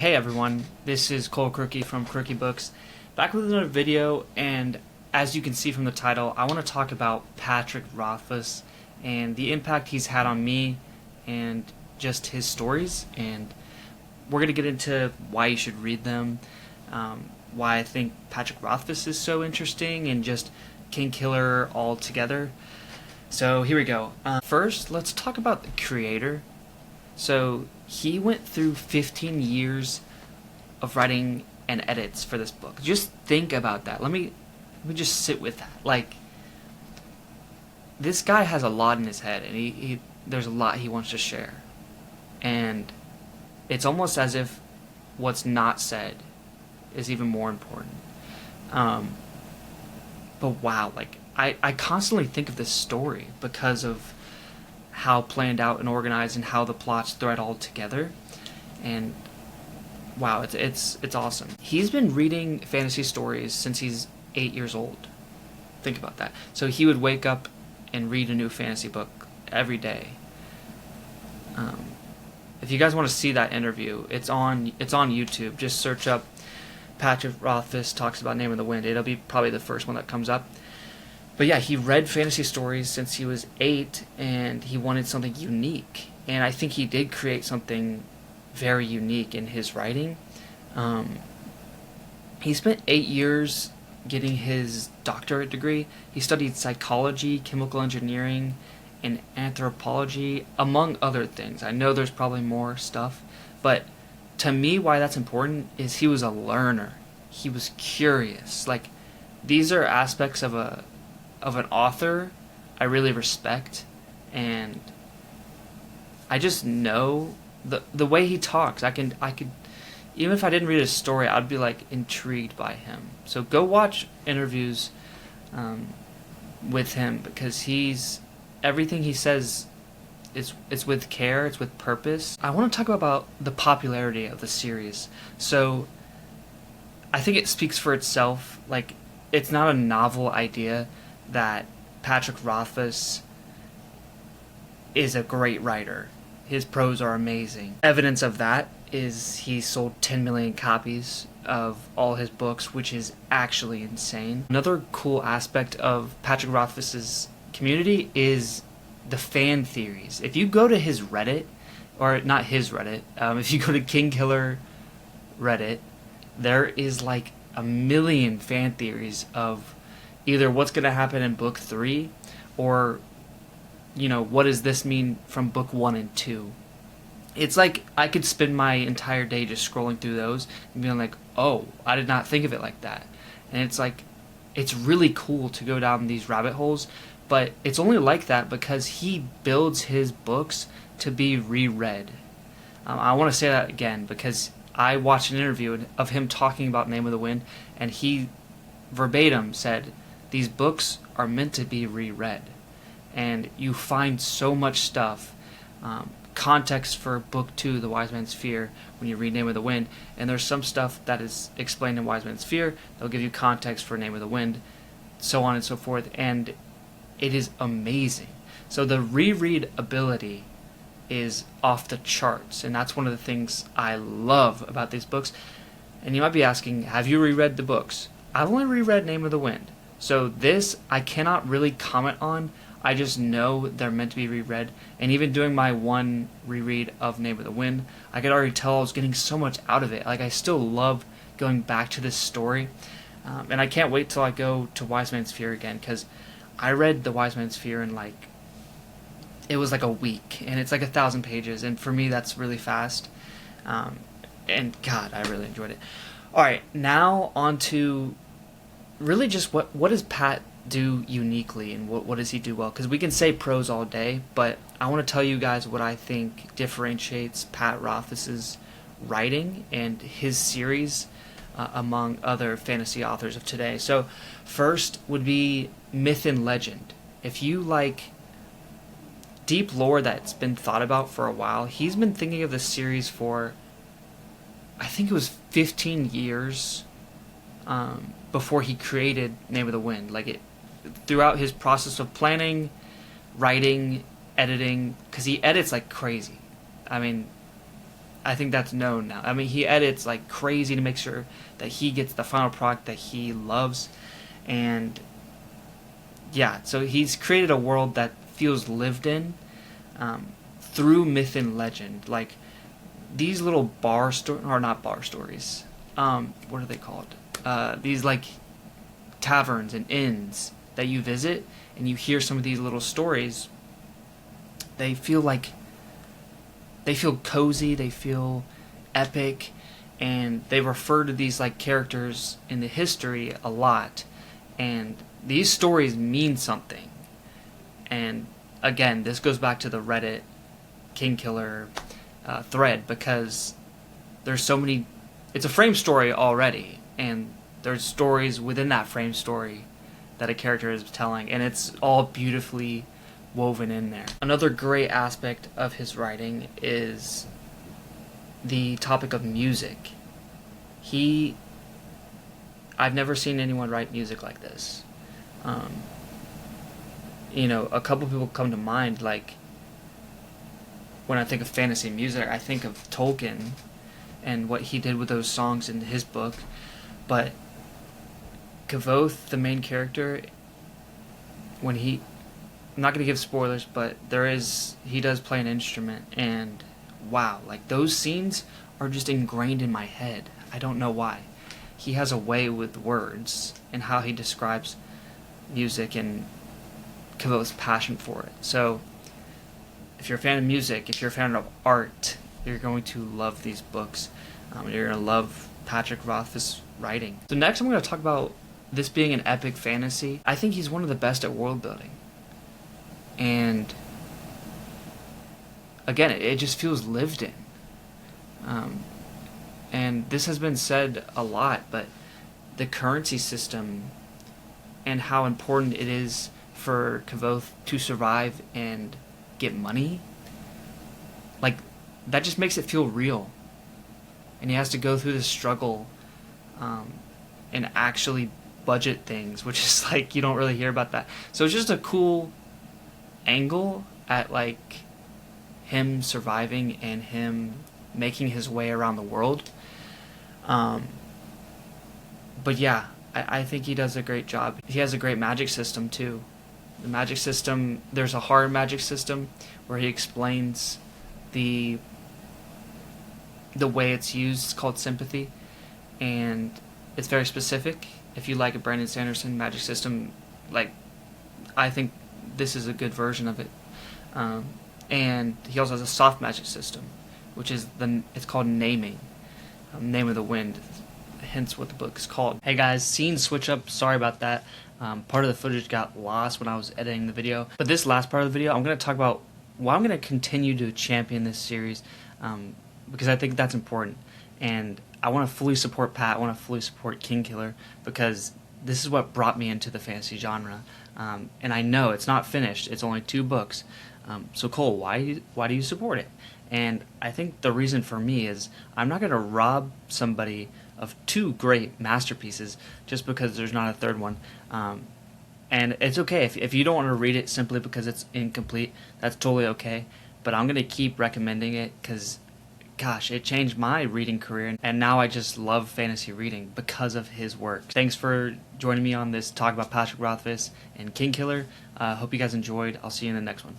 Hey everyone, this is Cole Crookie from Crookie Books, back with another video, and as you can see from the title, I want to talk about Patrick Rothfuss and the impact he's had on me and just his stories, and we're going to get into why you should read them, why I think Patrick Rothfuss is so interesting, and just Kingkiller all together. So here we go. First, let's talk about the creator. So he went through 15 years of writing and edits for this book. Just think about that. Let me just sit with that. Like, this guy has a lot in his head, and he there's a lot he wants to share. And it's almost as if what's not said is even more important. But wow, like, I constantly think of this story because of how planned out and organized and how the plots thread all together, and wow, it's awesome. He's been reading fantasy stories since he's 8 years old. Think about that. So he would wake up and read a new fantasy book every day. If you guys want to see that interview, it's on YouTube. Just search up Patrick Rothfuss talks about Name of the Wind. It'll be probably the first one that comes up. But yeah, he read fantasy stories since he was 8, and he wanted something unique. And I think he did create something very unique in his writing. He spent 8 years getting his doctorate degree. He studied psychology, chemical engineering, and anthropology, among other things. I know there's probably more stuff, but to me, why that's important is he was a learner. He was curious. Like, these are aspects of an author I really respect, and I just know the way he talks. I could even if I didn't read his story, I'd be like intrigued by him. So go watch interviews with him, because everything he says it's with care, it's with purpose. I want to talk about the popularity of the series. So I think it speaks for itself. Like, it's not a novel idea that Patrick Rothfuss is a great writer. His prose are amazing. Evidence of that is he sold 10 million copies of all his books, which is actually insane. Another cool aspect of Patrick Rothfuss's community is the fan theories. If you go to his Reddit, or not his Reddit, if you go to Kingkiller Reddit, there is like a million fan theories of either what's going to happen in book 3, or, what does this mean from book 1 and 2. It's like I could spend my entire day just scrolling through those and being like, oh, I did not think of it like that. And it's like, it's really cool to go down these rabbit holes, but it's only like that because he builds his books to be reread. I want to say that again because I watched an interview of him talking about Name of the Wind, and he verbatim said, these books are meant to be reread, and you find so much stuff, context for book 2, The Wise Man's Fear, when you read Name of the Wind, and there's some stuff that is explained in Wise Man's Fear that'll give you context for Name of the Wind, so on and so forth, and it is amazing. So the reread ability is off the charts, and that's one of the things I love about these books. And you might be asking, have you reread the books? I've only reread Name of the Wind. So this, I cannot really comment on. I just know they're meant to be reread. And even doing my one reread of Name of the Wind, I could already tell I was getting so much out of it. Like, I still love going back to this story. And I can't wait till I go to Wise Man's Fear again, because I read The Wise Man's Fear in it was like a week. And it's like 1,000 pages. And for me, that's really fast. And God, I really enjoyed it. Alright, now on to really just what does Pat do uniquely, and what does he do well? Because we can say prose all day, but I want to tell you guys what I think differentiates Pat Rothfuss's writing and his series among other fantasy authors of today. So first would be myth and legend. If you like deep lore that's been thought about for a while, he's been thinking of this series for, I think it was 15 years before he created Name of the Wind. Throughout his process of planning, writing, editing, because he edits like crazy. I mean, I think that's known now. I mean, he edits like crazy to make sure that he gets the final product that he loves. And yeah, so he's created a world that feels lived in, through myth and legend. Like these little or not bar stories. What are they called? These like taverns and inns that you visit, and you hear some of these little stories. They feel cozy, they feel epic, and they refer to these like characters in the history a lot, and these stories mean something. And again, this goes back to the Reddit Kingkiller thread, because there's so many. It's a frame story already, and there's stories within that frame story that a character is telling, and it's all beautifully woven in there. Another great aspect of his writing is the topic of music. I've never seen anyone write music like this. A couple people come to mind, like when I think of fantasy music, I think of Tolkien and what he did with those songs in his book. But Kavoth, the main character, I'm not going to give spoilers, but he does play an instrument, and wow, like those scenes are just ingrained in my head. I don't know why. He has a way with words and how he describes music and Kavoth's passion for it. So if you're a fan of music, if you're a fan of art, you're going to love these books. You're going to love Patrick Rothfuss' writing. So next I'm going to talk about this being an epic fantasy. I think he's one of the best at world building. And again, it just feels lived in. And this has been said a lot, but the currency system and how important it is for Kavoth to survive and get money, like that just makes it feel real. And he has to go through this struggle and actually budget things, which is like you don't really hear about that. So it's just a cool angle at like him surviving and him making his way around the world. But yeah, I think he does a great job. He has a great magic system too. The magic system, there's a hard magic system where he explains the way it's used. It's called sympathy, and it's very specific. If you like a Brandon Sanderson magic system, like I think this is a good version of it. And he also has a soft magic system, which is it's called naming, name of the wind, hence what the book is called. Hey guys, scene switch up. Sorry about that. Part of the footage got lost when I was editing the video. But this last part of the video, I'm going to talk about why I'm going to continue to champion this series, because I think that's important. And I want to fully support Pat. I want to fully support Kingkiller, because this is what brought me into the fantasy genre. And I know it's not finished. It's only 2 books. So Cole, why do you support it? And I think the reason for me is I'm not going to rob somebody of 2 great masterpieces just because there's not a third one. And it's okay if you don't want to read it simply because it's incomplete. That's totally okay. But I'm going to keep recommending it because, gosh, it changed my reading career. And now I just love fantasy reading because of his work. Thanks for joining me on this talk about Patrick Rothfuss and Kingkiller. Hope you guys enjoyed. I'll see you in the next one.